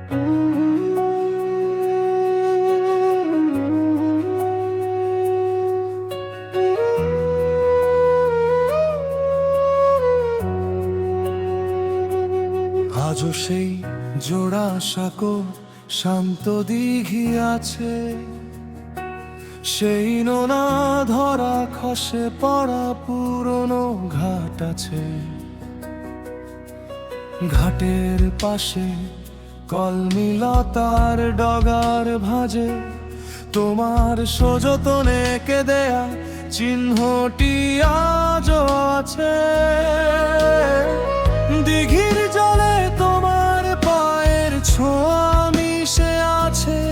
আজও সেই জোড়া সাঁকো শান্ত দিঘি আছে, সেই নোনা ধরা খসে পড়া পুরনো ঘাট আছে। ঘাটের পাশে কলমিলতার ডগার ভাঁজে তোমার সযতনে এঁকে দেয়া চিহ্নটি আজও আছে। দিঘির জলে তোমার পায়ের ছোঁয়া মিশে আছে,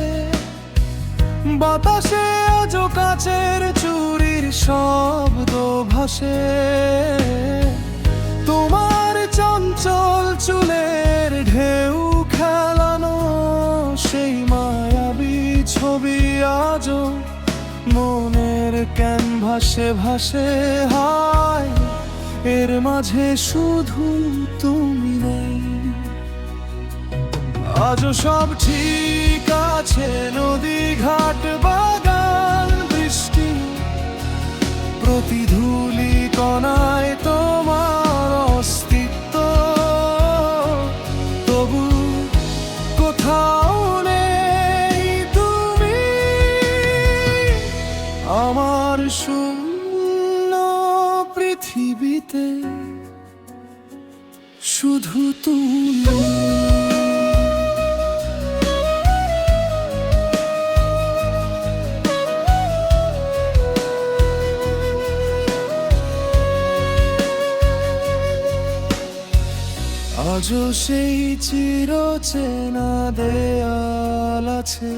বাতাসে আজও কাচের চুরির শব্দ ভাসে। তোমার চঞ্চল চুলের ঢেউ খেলানো সেই মায়াবী ছবি আজও মনের ক্যানভাসে ভাসে। হায়, এর মাঝে শুধু তুমি নেই। আজও সব ঠিক আছে, নদী ঘাট বাগান বৃষ্টি, প্রতিধূলি কণায় তোমার অস্তিত্ব। তবু কোথাও নেই তুমি, আমার শূন্য পৃথিবীতে শুধু তুমি। আজও সেই চিরচেনা দেয়াল আছে,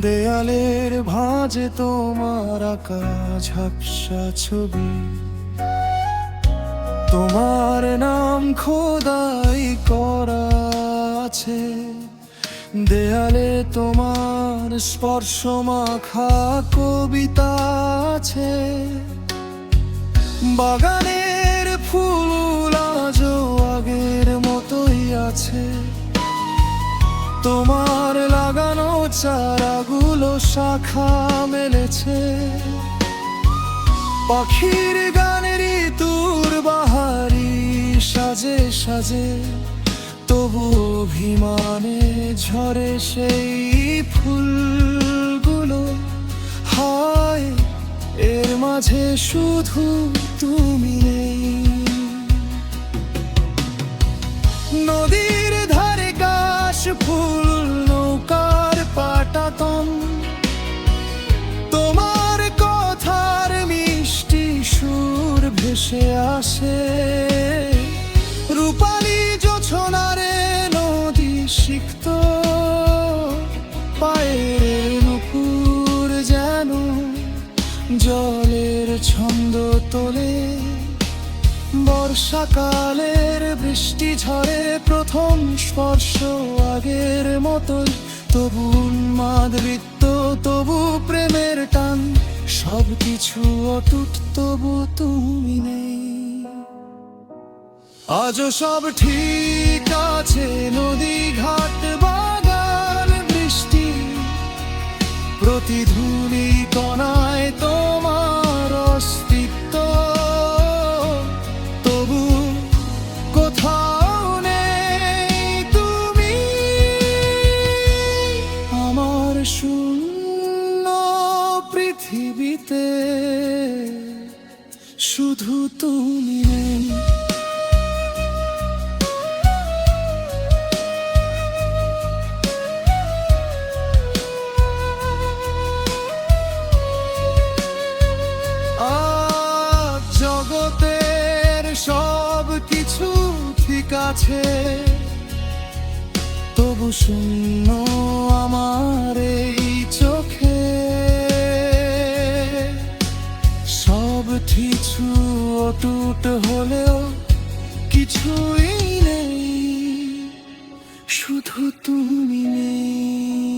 দেয়ালের ভাঁজে তোমার আঁকা ঝাপসা ছবি। তোমার নাম খোদাই করা আছে দেয়ালে, তোমার স্পর্শ মাখা কবিতা আছে। বাগানের ফুল আজও আগের মতোই আছে, তোমার লাগানো চারাগুলো শাখা মেলেছে। পাখির গানের তুর বাহারি সাজে সাজে, তবু অভিমানে ঝরে সেই ফুলগুলো। হায়, এর মাঝে শুধু তুমি নেই। নদীর ধারে কাশ ফুল নৌকার পাটাতন, তোমার কথার মিষ্টি সুর ভেসে আসে। রূপালী জোছনারে নদী সিক্ত, পায়ের নুপুর যেন জলের ছন্দ তোলে। বর্ষাকালের বৃষ্টি ঝড়ে প্রথম স্পর্শ আগের মতোই, তবু উন্মাদ নৃত্য, তবু প্রেমের টান, সবকিছু অটুট, তবু তুমি নেই। আজও সব ঠিক আছে, নদী ঘাট বাগান বৃষ্টি, প্রতিধূলি কণায় তোমার অস্তিত্ব। তবু কোথাও নেই তুমি, আমার শূন্য পৃথিবীতে শুধু তুমি নেই। জগতের সব কিছু ঠিক আছে, তবু শূন্য আমার এই চোখে। সব কিছু অটুট হলেও কিছুই নেই, শুধু তুমি নেই।